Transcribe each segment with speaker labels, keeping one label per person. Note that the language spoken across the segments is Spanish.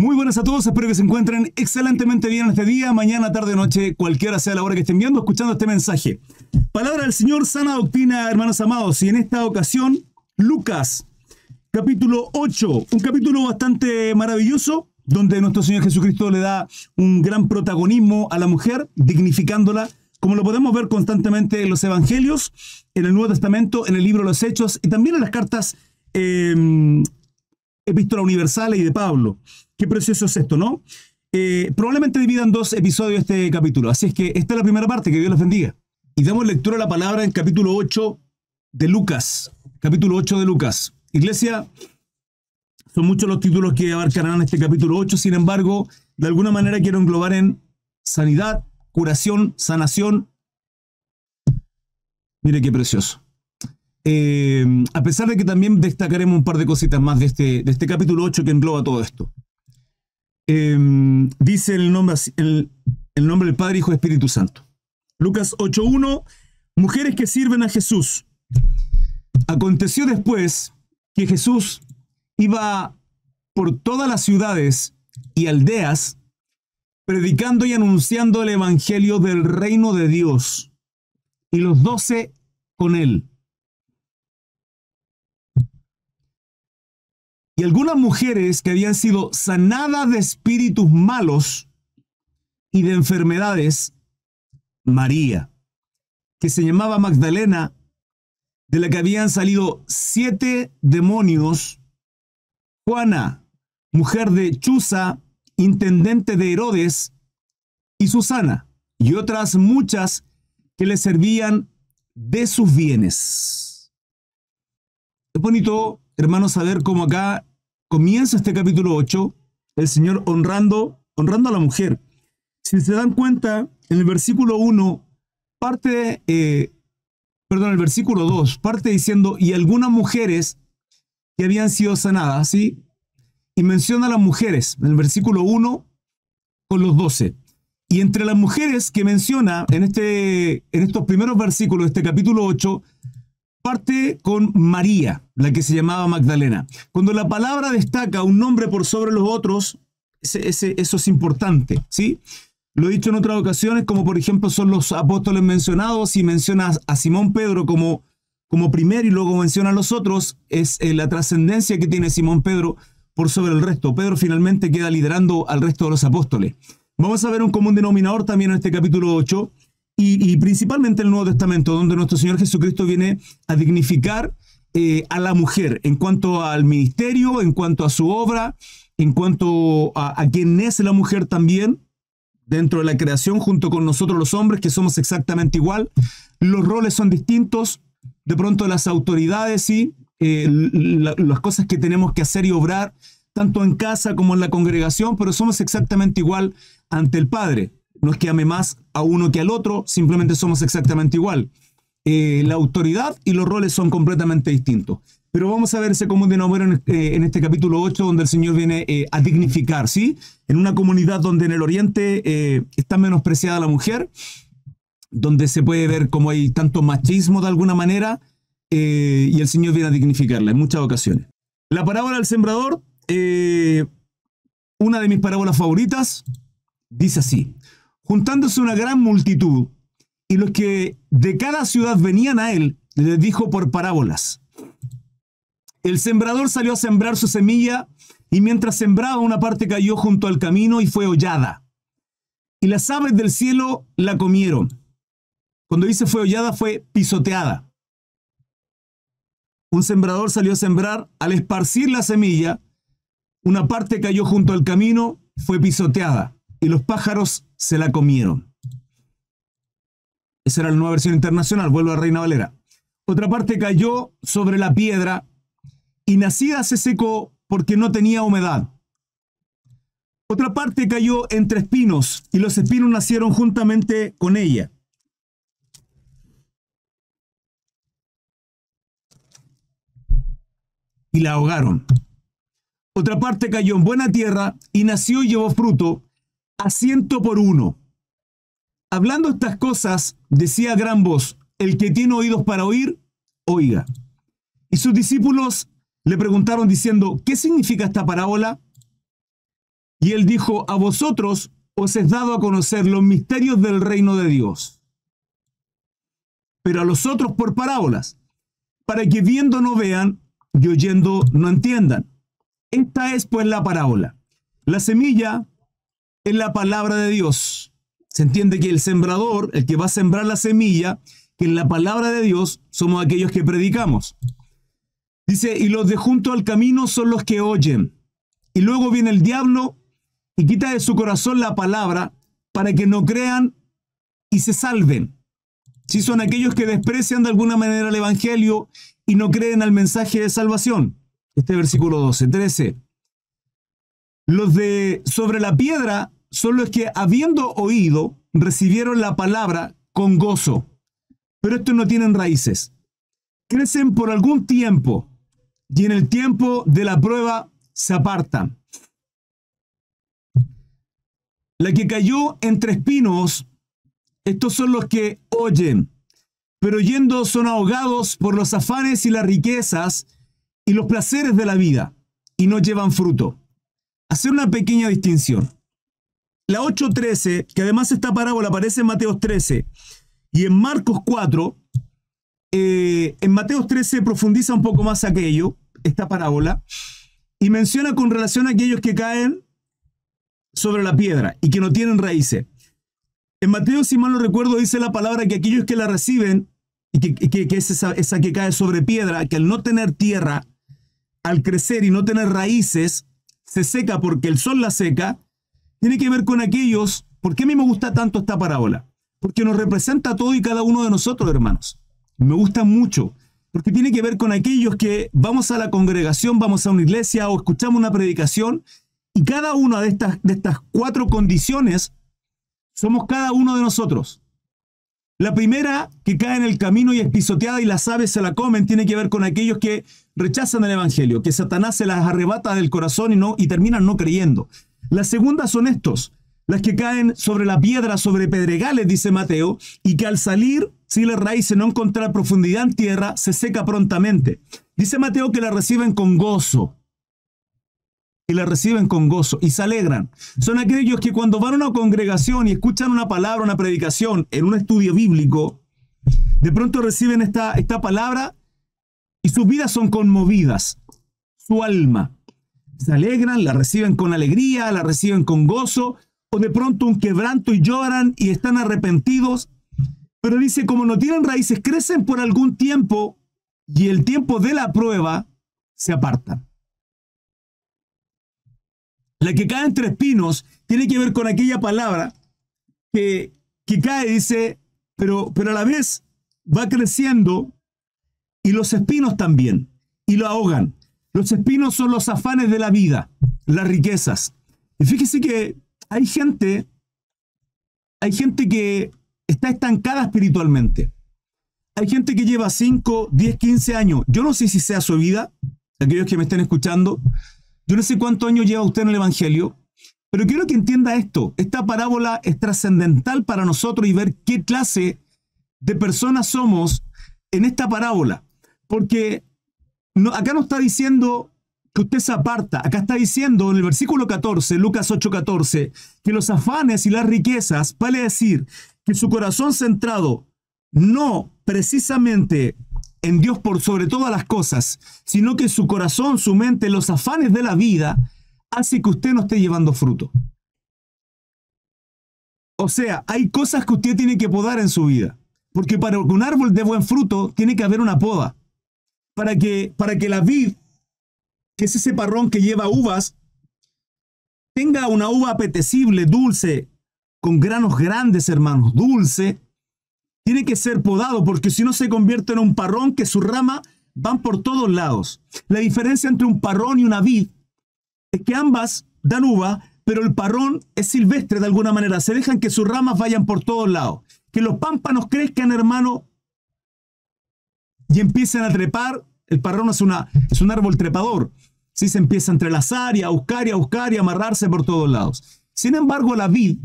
Speaker 1: Muy buenas a todos, espero que se encuentren excelentemente bien este día, mañana, tarde, noche, cualquiera sea la hora que estén viendo, escuchando este mensaje. Palabra del Señor, sana doctrina, hermanos amados, y en esta ocasión, Lucas, capítulo 8, un capítulo bastante maravilloso, donde nuestro Señor Jesucristo le da un gran protagonismo a la mujer, dignificándola, como lo podemos ver constantemente en los Evangelios, en el Nuevo Testamento, en el libro de los Hechos, y también en las cartas Epístola Universales y de Pablo. Qué precioso es esto, ¿no? Probablemente dividan dos episodios este capítulo. Así es que esta es la primera parte, que Dios los bendiga. Y damos lectura a la palabra en capítulo 8 de Lucas. Capítulo 8 de Lucas. Iglesia, son muchos los títulos que abarcarán este capítulo 8. Sin embargo, de alguna manera quiero englobar en sanidad, curación, sanación. Mire qué precioso. A pesar de que también destacaremos un par de cositas más de este capítulo 8 que engloba todo esto. Dice el nombre del Padre, Hijo y Espíritu Santo. Lucas 8:1, mujeres que sirven a Jesús. Aconteció después que Jesús iba por todas las ciudades y aldeas, predicando y anunciando el evangelio del reino de Dios, y los 12 con él. Y algunas mujeres que habían sido sanadas de espíritus malos y de enfermedades, María, que se llamaba Magdalena, de la que habían salido 7 demonios, Juana, mujer de Chuza, intendente de Herodes, y Susana, y otras muchas que le servían de sus bienes. Es bonito, hermanos, saber cómo acá comienza este capítulo 8, el Señor honrando a la mujer. Si se dan cuenta, en el versículo 1, el versículo 2, parte diciendo, y algunas mujeres que habían sido sanadas, ¿sí? Y menciona a las mujeres, en el versículo 1, con los 12. Y entre las mujeres que menciona en estos primeros versículos de este capítulo 8, parte con María, la que se llamaba Magdalena. Cuando la palabra destaca un nombre por sobre los otros, eso es importante, ¿sí? Lo he dicho en otras ocasiones, como por ejemplo son los apóstoles mencionados, y menciona a Simón Pedro como primero y luego menciona a los otros, es la trascendencia que tiene Simón Pedro por sobre el resto. Pedro finalmente queda liderando al resto de los apóstoles. Vamos a ver un común denominador también en este capítulo 8, y principalmente en el Nuevo Testamento, donde nuestro Señor Jesucristo viene a dignificar a la mujer en cuanto al ministerio, en cuanto a su obra, en cuanto a quién es la mujer también dentro de la creación, junto con nosotros los hombres, que somos exactamente igual. Los roles son distintos, de pronto las autoridades, sí, las cosas que tenemos que hacer y obrar, tanto en casa como en la congregación, pero somos exactamente igual ante el Padre. No es que ame más a uno que al otro, simplemente somos exactamente igual. La autoridad y los roles son completamente distintos. Pero vamos a ver ese común denominador en este capítulo 8, donde el Señor viene a dignificar, ¿sí? En una comunidad donde en el Oriente está menospreciada la mujer, donde se puede ver como hay tanto machismo de alguna manera, y el Señor viene a dignificarla en muchas ocasiones. La parábola del sembrador, una de mis parábolas favoritas, dice así: juntándose una gran multitud, y los que de cada ciudad venían a él, les dijo por parábolas. El sembrador salió a sembrar su semilla, y mientras sembraba, una parte cayó junto al camino y fue hollada. Y las aves del cielo la comieron. Cuando dice fue hollada, fue pisoteada. Un sembrador salió a sembrar, al esparcir la semilla, una parte cayó junto al camino, fue pisoteada, y los pájaros se la comieron. Esa era la Nueva Versión Internacional, vuelvo a Reina Valera. Otra parte cayó sobre la piedra, y nacida se secó porque no tenía humedad. Otra parte cayó entre espinos, y los espinos nacieron juntamente con ella. Y la ahogaron. Otra parte cayó en buena tierra, y nació y llevó fruto, a 100 por uno. Hablando estas cosas, decía a gran voz: el que tiene oídos para oír, oiga. Y sus discípulos le preguntaron diciendo: ¿qué significa esta parábola? Y él dijo, a vosotros os es dado a conocer los misterios del reino de Dios, pero a los otros por parábolas, para que viendo no vean y oyendo no entiendan. Esta es pues la parábola. La semilla es la palabra de Dios. Se entiende que el sembrador, el que va a sembrar la semilla, que en la palabra de Dios somos aquellos que predicamos. Dice, y los de junto al camino son los que oyen. Y luego viene el diablo y quita de su corazón la palabra para que no crean y se salven. Si son aquellos que desprecian de alguna manera el evangelio y no creen al mensaje de salvación. Este versículo 12, 13. Los de sobre la piedra son los que, habiendo oído, recibieron la palabra con gozo. Pero estos no tienen raíces. Crecen por algún tiempo y en el tiempo de la prueba se apartan. La que cayó entre espinos, estos son los que oyen, pero oyendo son ahogados por los afanes y las riquezas y los placeres de la vida, y no llevan fruto. Hacer una pequeña distinción. La 8:13, que además esta parábola aparece en Mateo 13, y en Marcos 4, en Mateo 13 profundiza un poco más aquello, esta parábola, y menciona con relación a aquellos que caen sobre la piedra y que no tienen raíces. En Mateo, si mal no recuerdo, dice la palabra que aquellos que la reciben, y que es esa que cae sobre piedra, que al no tener tierra, al crecer y no tener raíces, se seca porque el sol la seca, tiene que ver con aquellos. ¿Por qué a mí me gusta tanto esta parábola? Porque nos representa a todo y cada uno de nosotros, hermanos. Me gusta mucho, porque tiene que ver con aquellos que vamos a la congregación, vamos a una iglesia o escuchamos una predicación, y cada una de estas 4 condiciones somos cada uno de nosotros. La primera, que cae en el camino y es pisoteada y las aves se la comen, tiene que ver con aquellos que rechazan el evangelio, que Satanás se las arrebata del corazón y terminan no creyendo. La segunda son estos, las que caen sobre la piedra, sobre pedregales, dice Mateo, y que al salir, si la raíz no encontrar profundidad en tierra, se seca prontamente. Dice Mateo que la reciben con gozo. Y la reciben con gozo y se alegran. Son aquellos que cuando van a una congregación y escuchan una palabra, una predicación, en un estudio bíblico, de pronto reciben esta palabra y sus vidas son conmovidas. Su alma. Se alegran, la reciben con alegría, la reciben con gozo, o de pronto un quebranto y lloran y están arrepentidos. Pero dice, como no tienen raíces, crecen por algún tiempo y el tiempo de la prueba se apartan. La que cae entre espinos tiene que ver con aquella palabra que cae, dice, pero a la vez va creciendo y los espinos también, y lo ahogan. Los espinos son los afanes de la vida, las riquezas. Y fíjese que hay gente que está estancada espiritualmente. Hay gente que lleva 5, 10, 15 años. Yo no sé si sea su vida, aquellos que me estén escuchando. Yo no sé cuántos años lleva usted en el evangelio, pero quiero que entienda esto. Esta parábola es trascendental para nosotros y ver qué clase de personas somos en esta parábola. Porque acá no está diciendo que usted se aparta. Acá está diciendo en el versículo 14, Lucas 8:14, que los afanes y las riquezas, vale decir que su corazón centrado no precisamente en Dios por sobre todas las cosas, sino que su corazón, su mente, los afanes de la vida, hace que usted no esté llevando fruto. O sea, hay cosas que usted tiene que podar en su vida, porque para que un árbol dé buen fruto, tiene que haber una poda. Para que la vid, que es ese parrón que lleva uvas, tenga una uva apetecible, dulce, con granos grandes, hermanos, dulce, tiene que ser podado, porque si no se convierte en un parrón que sus ramas van por todos lados. La diferencia entre un parrón y una vid es que ambas dan uva, pero el parrón es silvestre de alguna manera. Se dejan que sus ramas vayan por todos lados. Que los pámpanos crezcan, hermano, y empiecen a trepar. El parrón es un árbol trepador. Sí, se empieza a entrelazar y a buscar y amarrarse por todos lados. Sin embargo, la vid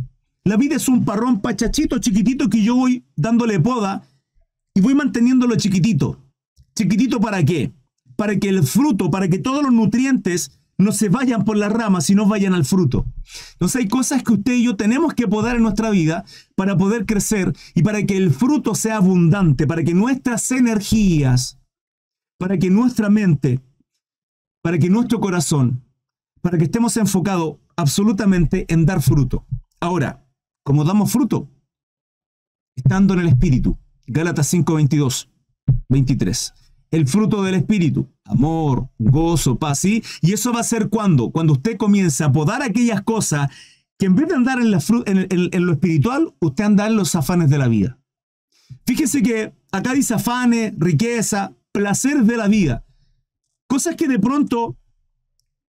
Speaker 1: es un parrón pachachito, chiquitito, que yo voy dándole poda y voy manteniéndolo chiquitito. ¿Chiquitito para qué? Para que el fruto, para que todos los nutrientes no se vayan por las ramas, sino vayan al fruto. Entonces hay cosas que usted y yo tenemos que podar en nuestra vida para poder crecer y para que el fruto sea abundante, para que nuestras energías, para que nuestra mente, para que nuestro corazón, para que estemos enfocados absolutamente en dar fruto. Ahora, ¿cómo damos fruto? Estando en el Espíritu. Gálatas 5, 22, 23. El fruto del Espíritu, amor, gozo, paz, ¿sí? Y eso va a ser cuando usted comienza a podar aquellas cosas que en vez de andar en lo espiritual, usted anda en los afanes de la vida. Fíjese que acá dice afanes, riqueza, placeres de la vida. Cosas que de pronto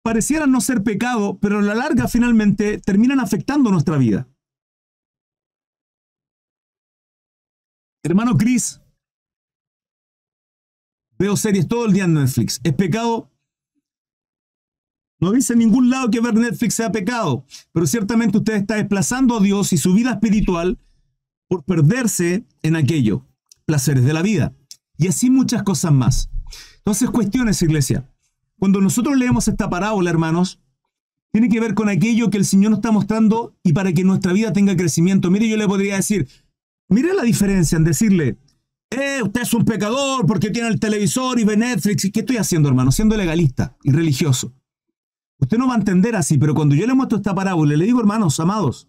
Speaker 1: parecieran no ser pecado, pero a la larga finalmente terminan afectando nuestra vida. Hermano Chris, veo series todo el día en Netflix. ¿Es pecado? No dice en ningún lado que ver Netflix sea pecado, pero ciertamente usted está desplazando a Dios y su vida espiritual por perderse en aquello, placeres de la vida. Y así muchas cosas más. Entonces, cuestiones, iglesia. Cuando nosotros leemos esta parábola, hermanos, tiene que ver con aquello que el Señor nos está mostrando y para que nuestra vida tenga crecimiento. Mire, yo le podría decir, mire la diferencia en decirle, usted es un pecador porque tiene el televisor y ve Netflix. ¿Y qué estoy haciendo, hermano? Siendo legalista y religioso. Usted no va a entender así, pero cuando yo le muestro esta parábola y le digo, hermanos, amados,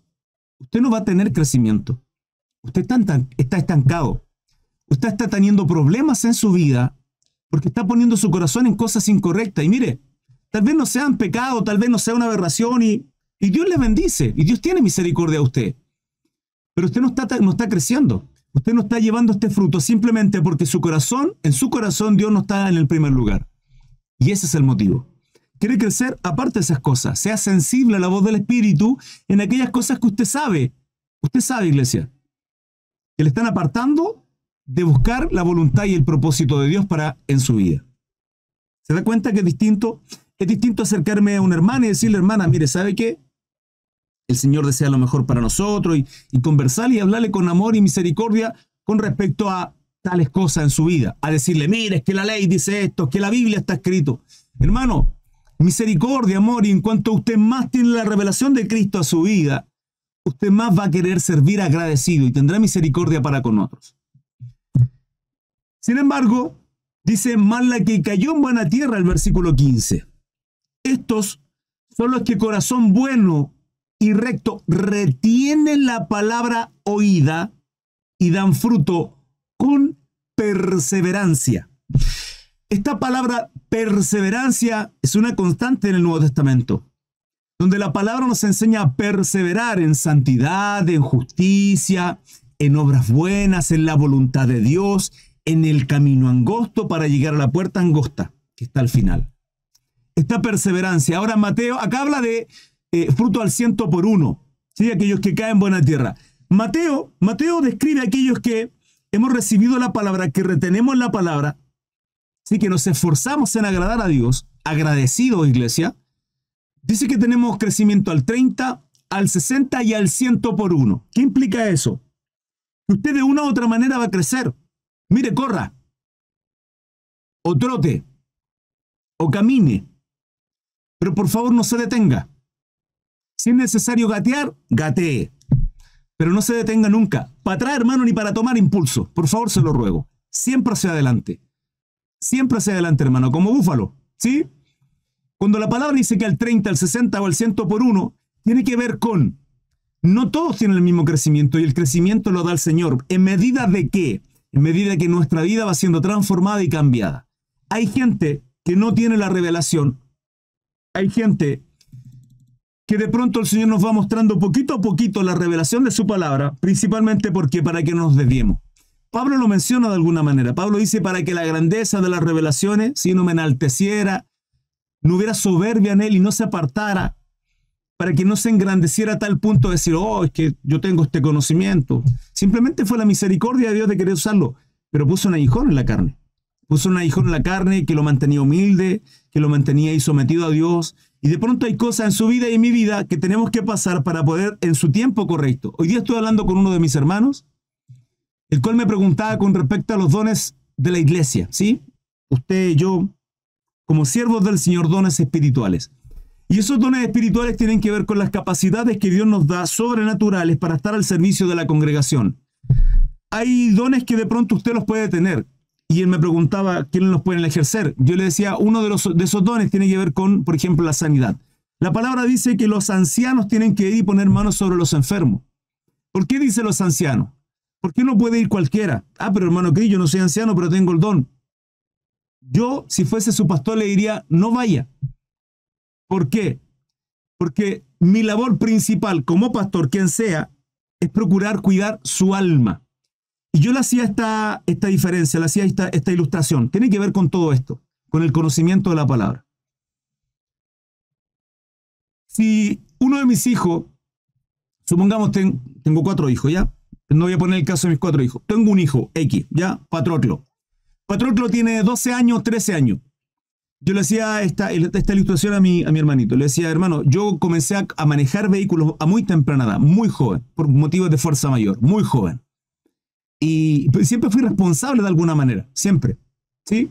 Speaker 1: usted no va a tener crecimiento. Usted está estancado. Usted está teniendo problemas en su vida porque está poniendo su corazón en cosas incorrectas. Y mire, tal vez no sean pecado, tal vez no sea una aberración y Dios le bendice y Dios tiene misericordia a usted. Pero usted no está creciendo. Usted no está llevando este fruto simplemente porque en su corazón Dios no está en el primer lugar. Y ese es el motivo. Quiere crecer aparte de esas cosas. Sea sensible a la voz del Espíritu en aquellas cosas que usted sabe. Usted sabe, iglesia, que le están apartando de buscar la voluntad y el propósito de Dios en su vida. ¿Se da cuenta que es distinto? Es distinto acercarme a una hermana y decirle, hermana, mire, ¿sabe qué? El Señor desea lo mejor para nosotros y conversar y hablarle con amor y misericordia con respecto a tales cosas en su vida. A decirle, mire, es que la ley dice esto, que la Biblia está escrito. Hermano, misericordia, amor, y en cuanto usted más tiene la revelación de Cristo a su vida, usted más va a querer servir agradecido y tendrá misericordia para con otros. Sin embargo, dice, más la que cayó en buena tierra, el versículo 15. Estos son los que corazón bueno y recto retienen la palabra oída y dan fruto con perseverancia. Esta palabra perseverancia es una constante en el Nuevo Testamento, donde la palabra nos enseña a perseverar en santidad, en justicia, en obras buenas, en la voluntad de Dios, en el camino angosto para llegar a la puerta angosta, que está al final. Esta perseverancia. Ahora Mateo, acá habla de fruto al 100 por 1, ¿sí? Aquellos que caen en buena tierra. Mateo describe a aquellos que hemos recibido la palabra, que retenemos la palabra, ¿sí? Que nos esforzamos en agradar a Dios, agradecidos, iglesia. Dice que tenemos crecimiento al 30, al 60 y al 100 por 1. ¿Qué implica eso? Que usted de una u otra manera va a crecer. Mire, corra, o trote, o camine, pero por favor no se detenga. Si es necesario gatear, gatee, pero no se detenga nunca. Para atrás, hermano, ni para tomar impulso. Por favor, se lo ruego. Siempre hacia adelante. Siempre hacia adelante, hermano, como búfalo, ¿sí? Cuando la palabra dice que al 30, al 60 o al 100 por 1, tiene que ver con, no todos tienen el mismo crecimiento y el crecimiento lo da el Señor. ¿En medida de qué? En medida que nuestra vida va siendo transformada y cambiada. Hay gente que no tiene la revelación. Hay gente que de pronto el Señor nos va mostrando poquito a poquito la revelación de su palabra, principalmente porque para que no nos desviemos. Pablo lo menciona de alguna manera. Pablo dice, para que la grandeza de las revelaciones, si no me enalteciera, no hubiera soberbia en él y no se apartara, para que no se engrandeciera a tal punto de decir, oh, es que yo tengo este conocimiento. Simplemente fue la misericordia de Dios de querer usarlo, pero puso un aguijón en la carne. Puso un aguijón en la carne que lo mantenía humilde, que lo mantenía ahí sometido a Dios. Y de pronto hay cosas en su vida y en mi vida que tenemos que pasar para poder en su tiempo correcto. Hoy día estoy hablando con uno de mis hermanos, el cual me preguntaba con respecto a los dones de la iglesia, ¿sí? Usted y yo, como siervos del Señor, dones espirituales. Y esos dones espirituales tienen que ver con las capacidades que Dios nos da sobrenaturales para estar al servicio de la congregación. Hay dones que de pronto usted los puede tener. Y él me preguntaba quiénes los pueden ejercer. Yo le decía, uno de esos dones tiene que ver con, por ejemplo, la sanidad. La palabra dice que los ancianos tienen que ir y poner manos sobre los enfermos. ¿Por qué dice los ancianos? ¿Por qué no puede ir cualquiera? Ah, pero hermano Cris, yo no soy anciano, pero tengo el don. Yo, si fuese su pastor, le diría, no vaya. ¿Por qué? Porque mi labor principal como pastor, quien sea, es procurar cuidar su alma. Y yo le hacía esta diferencia, le hacía esta ilustración. Tiene que ver con todo esto, con el conocimiento de la palabra. Si uno de mis hijos, supongamos tengo 4 hijos, ¿ya? No voy a poner el caso de mis 4 hijos. Tengo un hijo, X, ¿ya? Patroclo. Patroclo tiene 12 años, 13 años. Yo le hacía esta ilustración a mi hermanito. Le decía, hermano, yo comencé a manejar vehículos a muy temprana edad, muy joven, por motivos de fuerza mayor, muy joven. Y siempre fui responsable de alguna manera, siempre, ¿sí?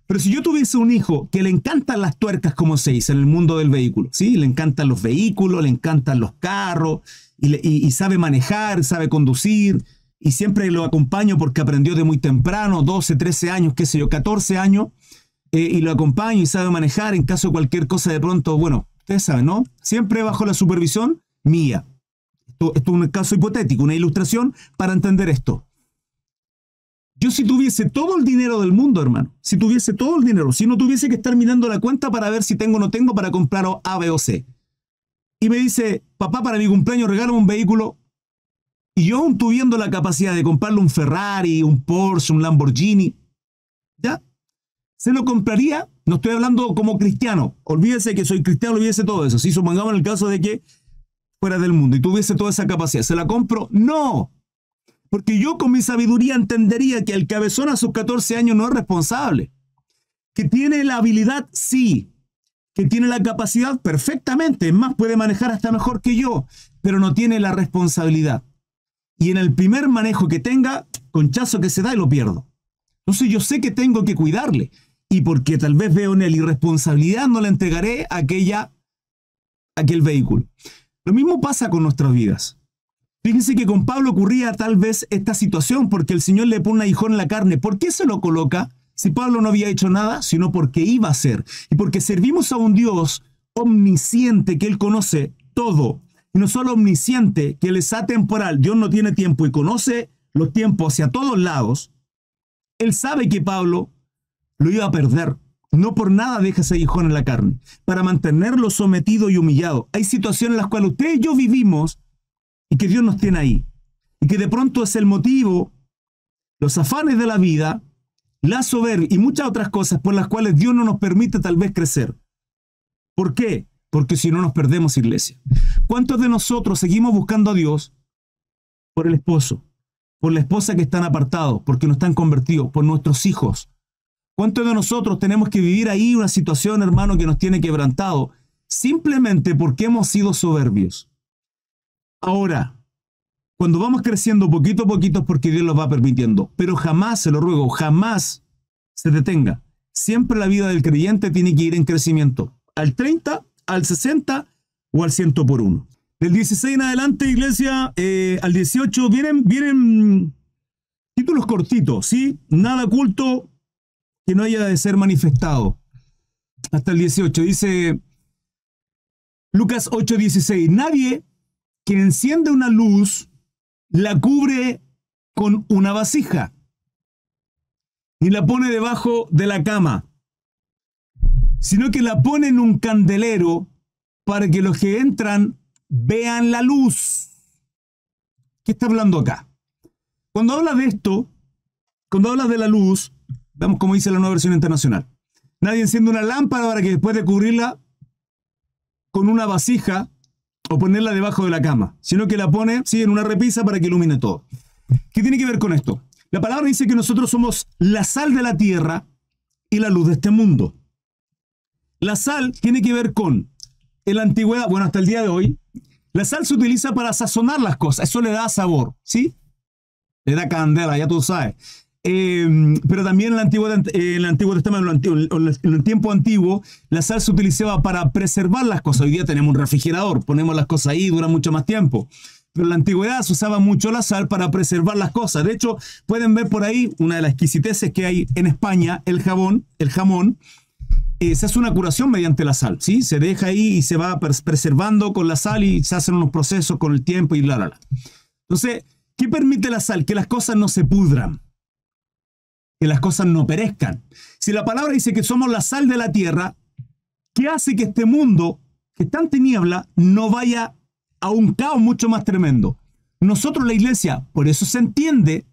Speaker 1: Pero si yo tuviese un hijo que le encantan las tuercas, como se dice en el mundo del vehículo, ¿sí? Le encantan los vehículos, le encantan los carros, y sabe manejar, sabe conducir, y siempre lo acompaño porque aprendió de muy temprano, 12, 13 años, qué sé yo, 14 años, y lo acompaño y sabe manejar en caso de cualquier cosa de pronto, bueno, ustedes saben, ¿no? Siempre bajo la supervisión mía. Esto es un caso hipotético, una ilustración para entender esto. Yo si tuviese todo el dinero del mundo, hermano, si tuviese todo el dinero, si no tuviese que estar mirando la cuenta para ver si tengo o no tengo para comprar A, B o C. Y me dice, papá, para mi cumpleaños regálame un vehículo. Y yo aún tuviendo la capacidad de comprarle un Ferrari, un Porsche, un Lamborghini, ¿ya? ¿Se lo compraría? No estoy hablando como cristiano. Olvídese que soy cristiano, olvídese todo eso. Si supongamos en el caso de que fuera del mundo y tuviese toda esa capacidad, ¿se la compro? No. Porque yo con mi sabiduría entendería que el cabezón a sus 14 años no es responsable. Que tiene la habilidad, sí. Que tiene la capacidad, perfectamente. Es más, puede manejar hasta mejor que yo. Pero no tiene la responsabilidad. Y en el primer manejo que tenga, conchazo que se da y lo pierdo. Entonces yo sé que tengo que cuidarle. Y porque tal vez veo en él irresponsabilidad, no le entregaré aquel vehículo. Lo mismo pasa con nuestras vidas. Fíjense que con Pablo ocurría tal vez esta situación porque el Señor le pone un aguijón en la carne. ¿Por qué se lo coloca? Si Pablo no había hecho nada, sino porque iba a hacer. Y porque servimos a un Dios omnisciente que Él conoce todo. Y no solo omnisciente, que Él es atemporal. Dios no tiene tiempo y conoce los tiempos hacia todos lados. Él sabe que Pablo lo iba a perder. No por nada deja ese aguijón en la carne. Para mantenerlo sometido y humillado. Hay situaciones en las cuales usted y yo vivimos y que Dios nos tiene ahí. Y que de pronto es el motivo, los afanes de la vida, la soberbia y muchas otras cosas por las cuales Dios no nos permite tal vez crecer. ¿Por qué? Porque si no nos perdemos, iglesia. ¿Cuántos de nosotros seguimos buscando a Dios por el esposo, por la esposa que están apartados, porque no están convertidos, por nuestros hijos? ¿Cuántos de nosotros tenemos que vivir ahí una situación, hermano, que nos tiene quebrantado simplemente porque hemos sido soberbios? Ahora, cuando vamos creciendo poquito a poquito es porque Dios lo va permitiendo, pero jamás, se lo ruego, jamás se detenga. Siempre la vida del creyente tiene que ir en crecimiento, al 30, al 60 o al 100 por 1. Del 16 en adelante, iglesia, al 18 vienen títulos cortitos, ¿sí? Nada oculto que no haya de ser manifestado. Hasta el 18 dice Lucas 8:16, nadie que enciende una luz la cubre con una vasija, ni la pone debajo de la cama, sino que la pone en un candelero para que los que entran vean la luz. ¿Qué está hablando acá? Cuando habla de esto, cuando habla de la luz, veamos cómo dice la Nueva Versión Internacional. Nadie enciende una lámpara para que después de cubrirla con una vasija o ponerla debajo de la cama, sino que la pone, sí, en una repisa para que ilumine todo. ¿Qué tiene que ver con esto? La palabra dice que nosotros somos la sal de la tierra y la luz de este mundo. La sal tiene que ver con, en la antigüedad, bueno, hasta el día de hoy, la sal se utiliza para sazonar las cosas, eso le da sabor, ¿sí? Le da candela, ya tú sabes. Pero también en el Antiguo Testamento, en el tiempo antiguo, la sal se utilizaba para preservar las cosas. Hoy día tenemos un refrigerador, ponemos las cosas ahí, dura mucho más tiempo. Pero en la antigüedad se usaba mucho la sal para preservar las cosas. De hecho, pueden ver por ahí una de las exquisiteces que hay en España, el jamón. Se hace una curación mediante la sal, ¿sí? Se deja ahí y se va preservando con la sal y se hacen unos procesos con el tiempo y bla. Entonces, ¿qué permite la sal? Que las cosas no se pudran, que las cosas no perezcan. Si la palabra dice que somos la sal de la tierra, ¿qué hace que este mundo, que está en tiniebla, no vaya a un caos mucho más tremendo? Nosotros, la iglesia, por eso se entiende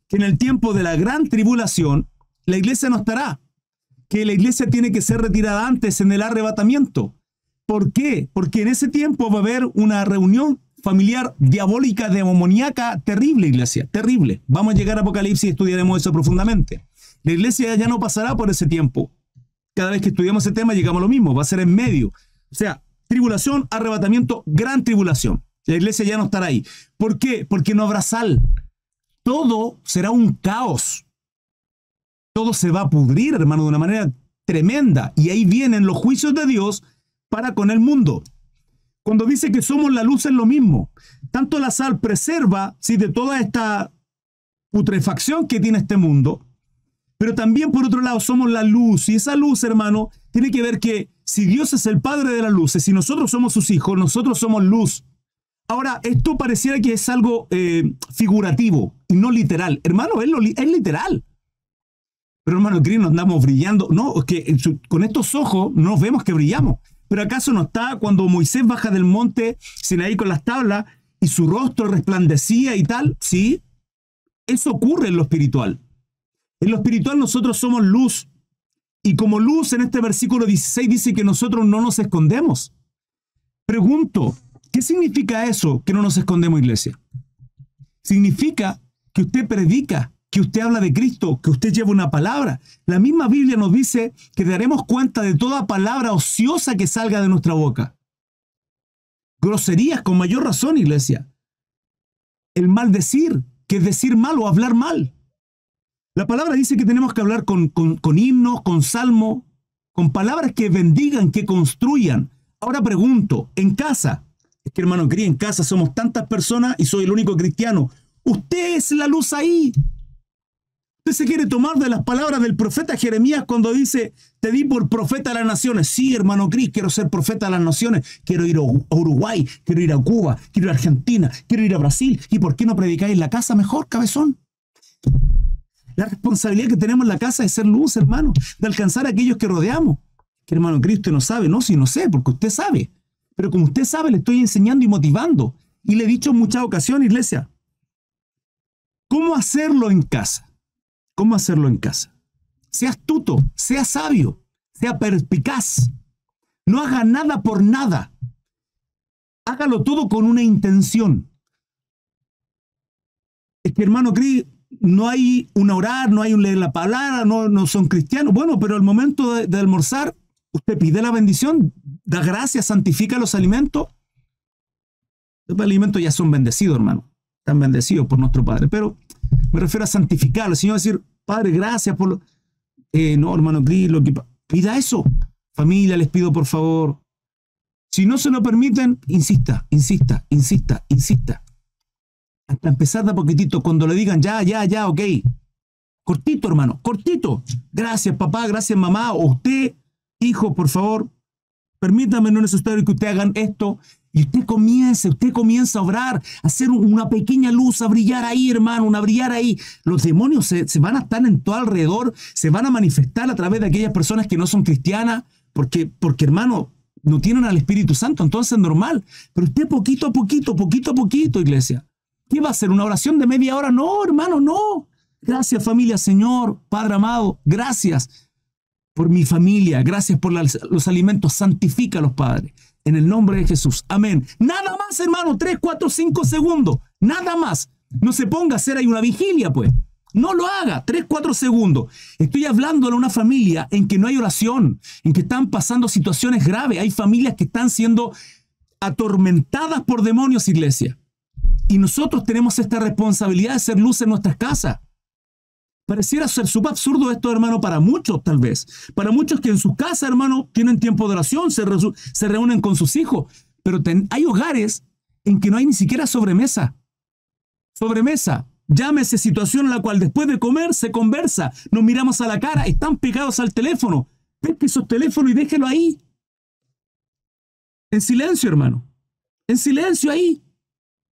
Speaker 1: que en el tiempo de la gran tribulación, la iglesia no estará, que la iglesia tiene que ser retirada antes en el arrebatamiento. ¿Por qué? Porque en ese tiempo va a haber una reunión familiar diabólica, demoníaca, terrible, iglesia, terrible. Vamos a llegar a Apocalipsis y estudiaremos eso profundamente. La iglesia ya no pasará por ese tiempo. Cada vez que estudiamos ese tema llegamos a lo mismo, va a ser en medio. O sea, tribulación, arrebatamiento, gran tribulación. La iglesia ya no estará ahí. ¿Por qué? Porque no habrá sal. Todo será un caos. Todo se va a pudrir, hermano, de una manera tremenda. Y ahí vienen los juicios de Dios para con el mundo. Cuando dice que somos la luz es lo mismo. Tanto la sal preserva, ¿sí?, de toda esta putrefacción que tiene este mundo, pero también por otro lado somos la luz. Y esa luz, hermano, tiene que ver que si Dios es el Padre de las luces, si nosotros somos sus hijos, nosotros somos luz. Ahora, esto pareciera que es algo figurativo y no literal. Hermano, es literal. Pero hermano, ¿qué nos andamos brillando? No, es que con estos ojos no vemos que brillamos. ¿Pero acaso no está cuando Moisés baja del monte Sinaí con las tablas y su rostro resplandecía y tal? Sí, eso ocurre en lo espiritual. En lo espiritual nosotros somos luz. Y como luz en este versículo 16 dice que nosotros no nos escondemos. Pregunto, ¿qué significa eso que no nos escondemos, iglesia? Significa que usted predica, que usted habla de Cristo, que usted lleva una palabra. La misma Biblia nos dice que daremos cuenta de toda palabra ociosa que salga de nuestra boca. Groserías con mayor razón, iglesia. El maldecir, que es decir mal o hablar mal. La palabra dice que tenemos que hablar con himnos, con salmo, con palabras que bendigan, que construyan. Ahora pregunto, en casa, es que hermano, en casa somos tantas personas y soy el único cristiano. Usted es la luz ahí. Usted se quiere tomar de las palabras del profeta Jeremías cuando dice, te di por profeta a las naciones. Sí, hermano Cris, quiero ser profeta a las naciones. Quiero ir a Uruguay, quiero ir a Cuba, quiero ir a Argentina, quiero ir a Brasil. ¿Y por qué no predicáis en la casa mejor, cabezón? La responsabilidad que tenemos en la casa es ser luz, hermano, de alcanzar a aquellos que rodeamos. Que hermano Cris, usted no sabe. No, sí, no sé, porque usted sabe. Pero como usted sabe, le estoy enseñando y motivando. Y le he dicho en muchas ocasiones, iglesia, ¿cómo hacerlo en casa? ¿Cómo hacerlo en casa? Sea astuto, sea sabio, sea perspicaz. No haga nada por nada. Hágalo todo con una intención. Es que, hermano Cris, no hay un orar, no hay un leer la palabra, no son cristianos. Bueno, pero al momento de almorzar, usted pide la bendición, da gracias, santifica los alimentos. Los alimentos ya son bendecidos, hermano. Están bendecidos por nuestro Padre. Pero me refiero a santificarlo. El Señor va a decir, Padre, gracias por lo... no, hermano Cris, pida eso. Familia, les pido por favor. Si no se lo permiten, insista. Hasta empezar de a poquitito. Cuando le digan, ya, ok. Cortito, hermano, cortito. Gracias, papá, gracias, mamá. O usted, hijo, por favor, permítame, no es necesario que usted hagan esto. Y usted comienza a obrar, a hacer una pequeña luz, a brillar ahí, hermano, a brillar ahí. Los demonios se van a estar en todo alrededor, se van a manifestar a través de aquellas personas que no son cristianas, porque hermano, no tienen al Espíritu Santo, entonces es normal. Pero usted poquito a poquito, iglesia. ¿Qué va a hacer? ¿Una oración de media hora? No, hermano, no. Gracias, familia, Señor, Padre amado, gracias por mi familia, gracias por los alimentos, santifícalos, Padre. En el nombre de Jesús. Amén. Nada más, hermano. 3, 4, 5 segundos. Nada más. No se ponga a hacer ahí una vigilia, pues. No lo haga. 3, 4 segundos. Estoy hablando de una familia en que no hay oración, en que están pasando situaciones graves. Hay familias que están siendo atormentadas por demonios, iglesia. Y nosotros tenemos esta responsabilidad de ser luz en nuestras casas. Pareciera ser súper absurdo esto, hermano, para muchos tal vez. Para muchos que en sus casas, hermano, tienen tiempo de oración, se reúnen con sus hijos. Pero hay hogares en que no hay ni siquiera sobremesa. Sobremesa. Llámese situación en la cual después de comer se conversa. Nos miramos a la cara. Están pegados al teléfono. Pesque esos teléfonos y déjelo ahí. En silencio, hermano. En silencio ahí.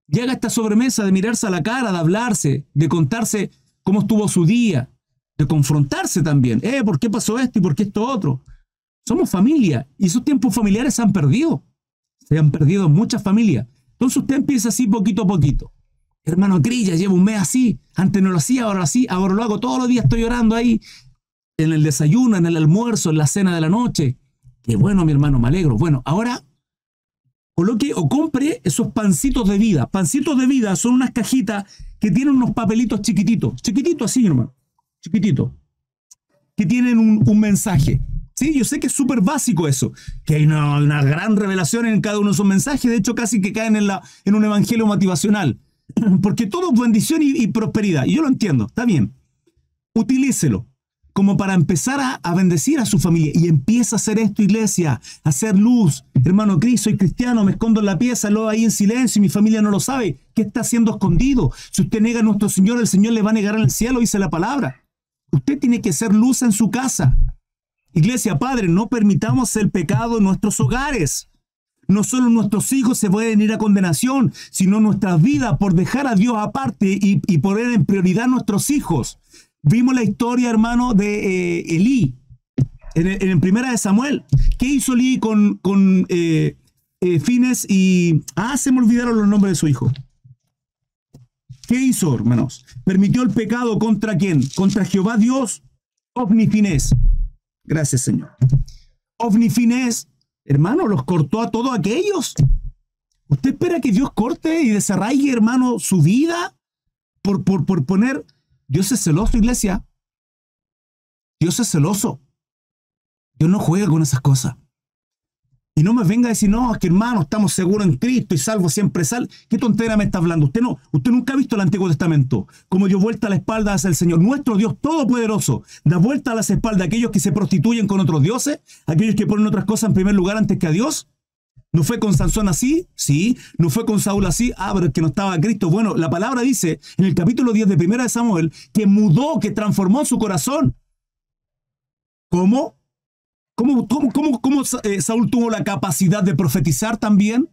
Speaker 1: Llega esta sobremesa de mirarse a la cara, de hablarse, de contarse cómo estuvo su día, de confrontarse también. ¿Por qué pasó esto y por qué esto otro? Somos familia y esos tiempos familiares se han perdido. Se han perdido muchas familias. Entonces usted empieza así poquito a poquito. Hermano Cris, ya llevo un mes así. Antes no lo hacía, ahora sí. Ahora lo hago todos los días. Estoy orando ahí. En el desayuno, en el almuerzo, en la cena de la noche. Qué bueno, mi hermano, me alegro. Bueno, ahora coloque o compre esos pancitos de vida. Pancitos de vida son unas cajitas que tienen unos papelitos chiquititos. Chiquititos así, hermano. Chiquititos. Que tienen un mensaje. Sí, yo sé que es súper básico eso. Que hay una gran revelación en cada uno de esos mensajes. De hecho, casi que caen en un evangelio motivacional. Porque todo es bendición y prosperidad. Y yo lo entiendo. Está bien. Utilícelo como para empezar a bendecir a su familia. Y empieza a hacer esto, iglesia, a hacer luz. Hermano Cris, soy cristiano, me escondo en la pieza, lo ahí en silencio y mi familia no lo sabe. ¿Qué está haciendo escondido? Si usted niega a nuestro Señor, el Señor le va a negar en el cielo, dice la palabra. Usted tiene que ser luz en su casa. Iglesia, Padre, no permitamos el pecado en nuestros hogares. No solo nuestros hijos se pueden ir a condenación, sino nuestras vidas por dejar a Dios aparte y poner en prioridad nuestros hijos. Vimos la historia, hermano, de Elí en Primera de Samuel. ¿Qué hizo Elí con Fines y... se me olvidaron los nombres de su hijo. ¿Qué hizo, hermanos? Permitió el pecado ¿contra quién? Contra Jehová Dios, Ofni y Finés. Gracias, Señor. Ofni y Finés, hermano, los cortó a todos aquellos. ¿Usted espera que Dios corte y desarraigue, hermano, su vida por poner... Dios es celoso, iglesia. Dios es celoso. Dios no juega con esas cosas. Y no me venga a decir, no, es que hermano, estamos seguros en Cristo y salvo siempre sal. ¿Qué tontera me está hablando? Usted nunca ha visto el Antiguo Testamento. Como dio vuelta la espalda hacia el Señor. Nuestro Dios Todopoderoso da vuelta a las espaldas a aquellos que se prostituyen con otros dioses, aquellos que ponen otras cosas en primer lugar antes que a Dios. ¿No fue con Sansón así? Sí. ¿No fue con Saúl así? Pero es que no estaba Cristo. Bueno, la palabra dice en el capítulo 10 de Primera de Samuel que mudó, que transformó su corazón. ¿Cómo? ¿Cómo Saúl tuvo la capacidad de profetizar también?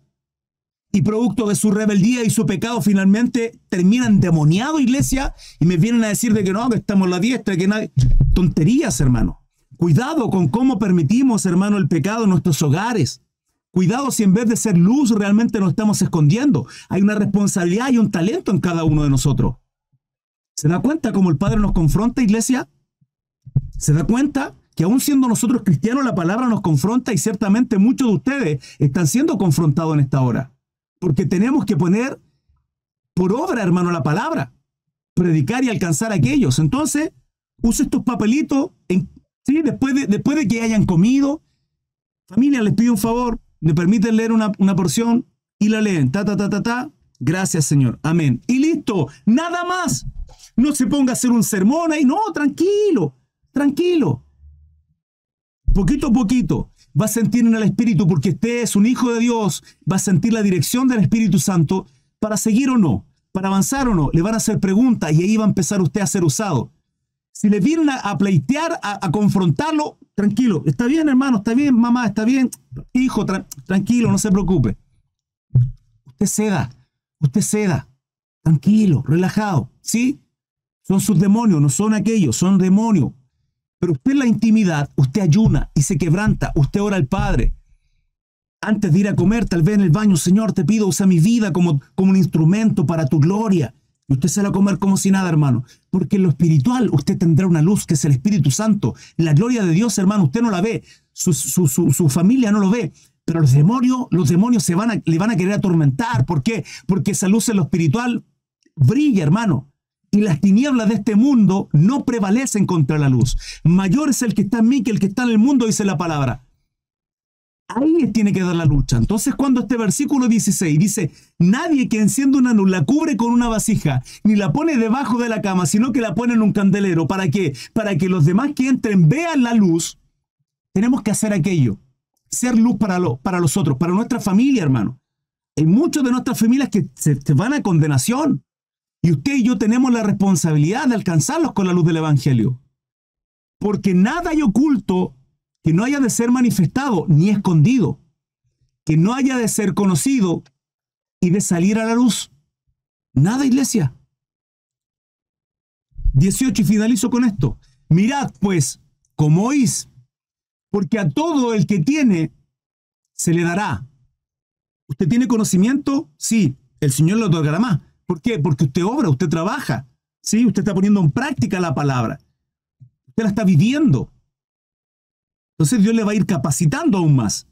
Speaker 1: Y producto de su rebeldía y su pecado finalmente termina endemoniado, iglesia, y me vienen a decir de que no, que estamos a la diestra, que nadie... Tonterías, hermano. Cuidado con cómo permitimos, hermano, el pecado en nuestros hogares. Cuidado si en vez de ser luz realmente nos estamos escondiendo. Hay una responsabilidad y un talento en cada uno de nosotros. ¿Se da cuenta cómo el Padre nos confronta, iglesia? ¿Se da cuenta que aún siendo nosotros cristianos la palabra nos confronta y ciertamente muchos de ustedes están siendo confrontados en esta hora? Porque tenemos que poner por obra, hermano, la palabra. Predicar y alcanzar a aquellos. Entonces, use estos papelitos ¿sí? después de que hayan comido. Familia, les pido un favor. Me permiten leer una porción y la leen. Gracias, Señor. Amén. Y listo. Nada más. No se ponga a hacer un sermón ahí. No, tranquilo. Tranquilo. Poquito a poquito va a sentir en el Espíritu, porque usted es un hijo de Dios, va a sentir la dirección del Espíritu Santo para seguir o no, para avanzar o no. Le van a hacer preguntas y ahí va a empezar usted a ser usado. Si le vienen a pleitear, a confrontarlo, tranquilo. Está bien, hermano, está bien, mamá, está bien. Hijo, tranquilo, no se preocupe. Usted ceda. Tranquilo, relajado. ¿Sí? Son sus demonios, no son aquellos, son demonios. Pero usted en la intimidad, usted ayuna y se quebranta, usted ora al Padre. Antes de ir a comer, tal vez en el baño, Señor, te pido, usa mi vida como un instrumento para tu gloria. Y usted se va a comer como si nada, hermano. Porque en lo espiritual usted tendrá una luz que es el Espíritu Santo. La gloria de Dios, hermano, usted no la ve. Su familia no lo ve. Pero los demonios le van a querer atormentar. ¿Por qué? Porque esa luz en lo espiritual brilla, hermano. Y las tinieblas de este mundo no prevalecen contra la luz. Mayor es el que está en mí que el que está en el mundo, dice la palabra. Ahí tiene que dar la lucha. Entonces, cuando este versículo 16 dice, nadie que enciende una luz la cubre con una vasija, ni la pone debajo de la cama, sino que la pone en un candelero. ¿Para qué? Para que los demás que entren vean la luz. Tenemos que hacer aquello. Ser luz para los otros, para nuestra familia, hermano. Hay muchos de nuestras familias que se van a condenación. Y usted y yo tenemos la responsabilidad de alcanzarlos con la luz del Evangelio. Porque nada hay oculto que no haya de ser manifestado ni escondido, que no haya de ser conocido y de salir a la luz. Nada, iglesia. 18, y finalizo con esto. Mirad, pues, cómo oís, porque a todo el que tiene se le dará. ¿Usted tiene conocimiento? Sí, el Señor le otorgará más. ¿Por qué? Porque usted obra, usted trabaja. Sí, usted está poniendo en práctica la palabra. Usted la está viviendo. Entonces Dios le va a ir capacitando aún más.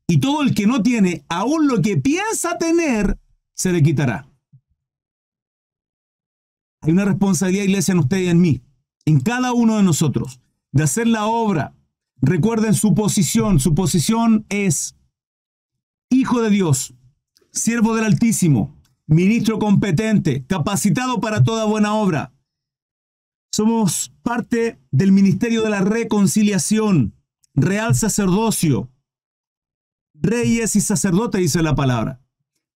Speaker 1: Y todo el que no tiene, aún lo que piensa tener, se le quitará. Hay una responsabilidad, iglesia, en usted y en mí, en cada uno de nosotros, de hacer la obra. Recuerden su posición. Su posición es hijo de Dios, siervo del Altísimo, ministro competente, capacitado para toda buena obra. Somos parte del ministerio de la reconciliación, real sacerdocio, reyes y sacerdotes, dice la palabra,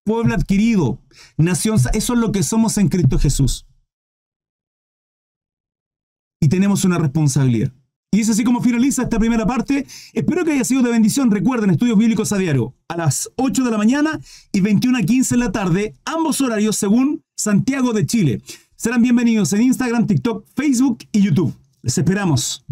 Speaker 1: pueblo adquirido, nación, eso es lo que somos en Cristo Jesús. Y tenemos una responsabilidad. Y es así como finaliza esta primera parte. Espero que haya sido de bendición. Recuerden, estudios bíblicos a diario, a las 8 de la mañana y 21:15 en la tarde, ambos horarios según Santiago de Chile. Serán bienvenidos en Instagram, TikTok, Facebook y YouTube. Les esperamos.